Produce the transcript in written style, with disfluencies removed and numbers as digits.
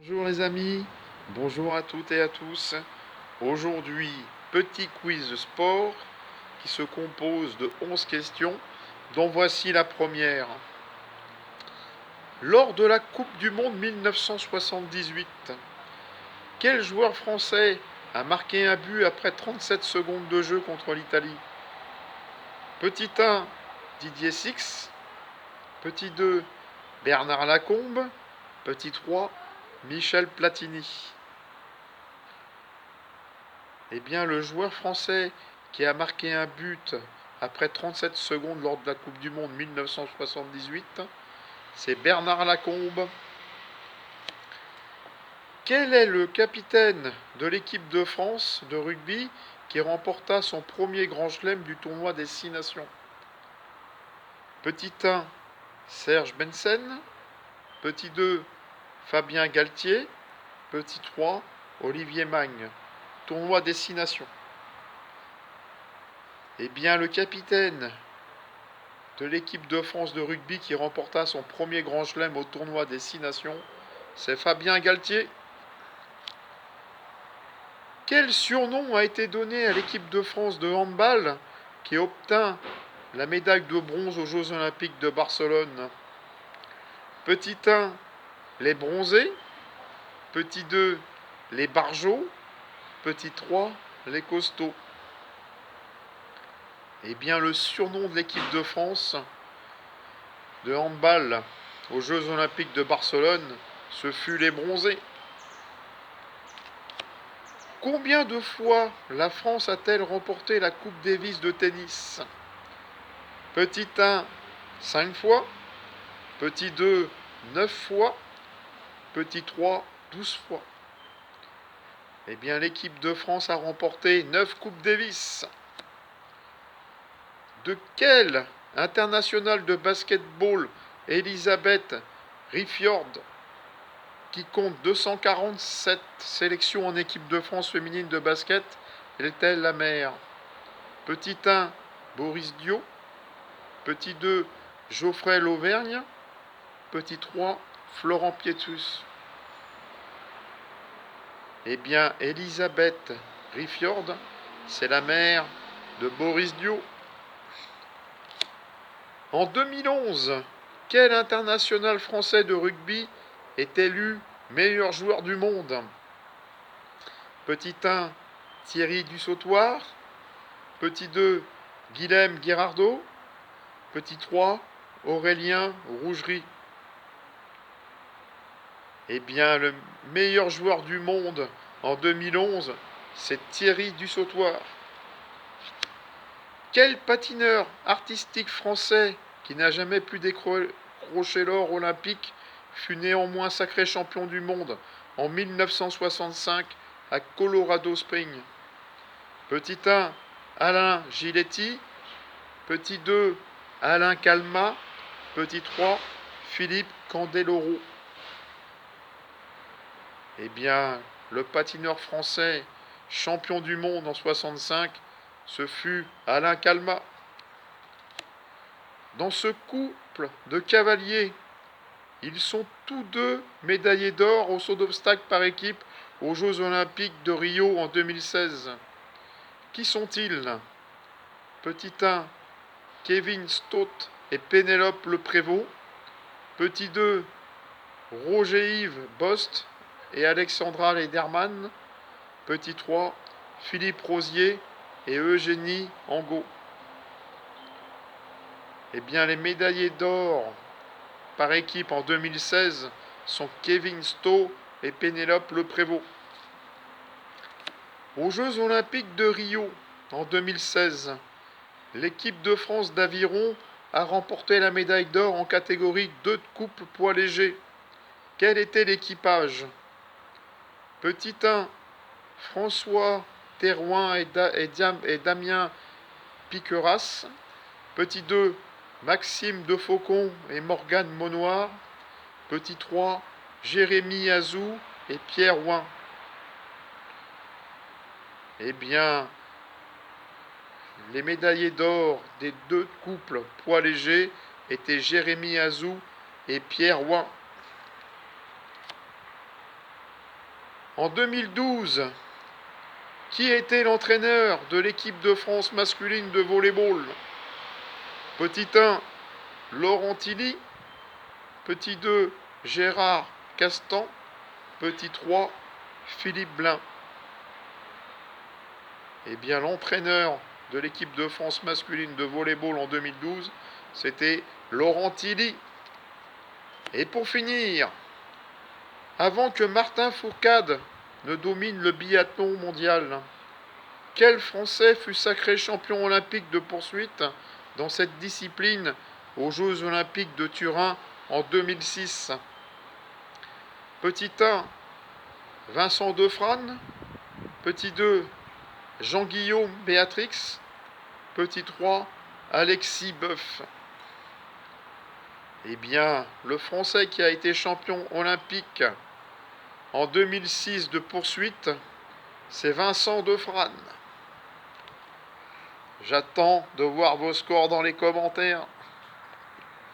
Bonjour les amis, bonjour à toutes et à tous. Aujourd'hui, petit quiz de sport qui se compose de 11 questions, dont voici la première. Lors de la Coupe du Monde 1978, quel joueur français a marqué un but après 37 secondes de jeu contre l'Italie? Petit 1, Didier Six. Petit 2, Bernard Lacombe. Petit 3, Michel Platini. Eh bien, le joueur français qui a marqué un but après 37 secondes lors de la Coupe du Monde 1978, c'est Bernard Lacombe. Quel est le capitaine de l'équipe de France de rugby qui remporta son premier grand chelem du tournoi des 6 nations? Petit 1, Serge Bensen. Petit 2, Fabien Galtier. Petit 3, Olivier Magne. Tournoi des 6 nations. Eh bien, le capitaine de l'équipe de France de rugby qui remporta son premier grand chelem au tournoi des 6 nations, c'est Fabien Galtier. Quel surnom a été donné à l'équipe de France de handball qui obtint la médaille de bronze aux Jeux Olympiques de Barcelone? Petit 1, les bronzés. Petit 2, les barjots. Petit 3, les costauds. Eh bien, le surnom de l'équipe de France de handball aux Jeux Olympiques de Barcelone, ce fut les bronzés. Combien de fois la France a-t-elle remporté la Coupe Davis de tennis? Petit 1, 5 fois. Petit 2, 9 fois. Petit 3, 12 fois. Eh bien, l'équipe de France a remporté 9 Coupes Davis. De quelle internationale de basketball Elisabeth Riffiord, qui compte 247 sélections en équipe de France féminine de basket, est-elle la mère? Petit 1, Boris Dio. Petit 2, Geoffrey Lauvergne. Petit 3, Florent Pietrus. Eh bien, Elisabeth Riffiord, c'est la mère de Boris Dio. En 2011, quel international français de rugby est élu meilleur joueur du monde? Petit 1, Thierry Dussautoir. Petit 2, Guilhem Guirardot. Petit 3, Aurélien Rougerie. Eh bien, le meilleur joueur du monde en 2011, c'est Thierry Dussautoir. Quel patineur artistique français qui n'a jamais pu décrocher l'or olympique fut néanmoins sacré champion du monde en 1965 à Colorado Springs? Petit 1, Alain Giletti. Petit 2, Alain Calmat. Petit 3, Philippe Candeloro. Eh bien, le patineur français champion du monde en 65, ce fut Alain Calmat. Dans ce couple de cavaliers, ils sont tous deux médaillés d'or au saut d'obstacle par équipe aux Jeux Olympiques de Rio en 2016. Qui sont-ils? Petit 1, Kevin Stott et Pénélope Le Prévost. Petit 2, Roger-Yves Bost et Alexandra Lederman. Petit 3, Philippe Rosier et Eugénie Angot. Eh bien, les médaillés d'or par équipe en 2016 sont Kevin Stott et Pénélope Le Prévost. Aux Jeux Olympiques de Rio en 2016, l'équipe de France d'aviron a remporté la médaille d'or en catégorie 2 de couple poids léger. Quel était l'équipage? Petit 1, François Thérouin et Damien Piqueras. Petit 2, Maxime Defaucon et Morgane Monnoir. Petit 3, Jérémy Azou et Pierre Ouin. Eh bien, les médaillés d'or des 2 couples poids légers étaient Jérémy Azou et Pierre Ouin. En 2012, qui était l'entraîneur de l'équipe de France masculine de volleyball? Petit 1, Laurent Tilly. Petit 2, Gérard Castan. Petit 3, Philippe Blin. Eh bien, l'entraîneur de l'équipe de France masculine de volleyball en 2012, c'était Laurent Tilly. Et pour finir, avant que Martin Fourcade ne domine le biathlon mondial, quel Français fut sacré champion olympique de poursuite dans cette discipline aux Jeux olympiques de Turin en 2006? Petit 1, Vincent Defrane. Petit 2, Jean-Guillaume Béatrix. Petit 3, Alexis Boeuf. Eh bien, le Français qui a été champion olympique en 2006 de poursuite, c'est Vincent Defrane. J'attends de voir vos scores dans les commentaires.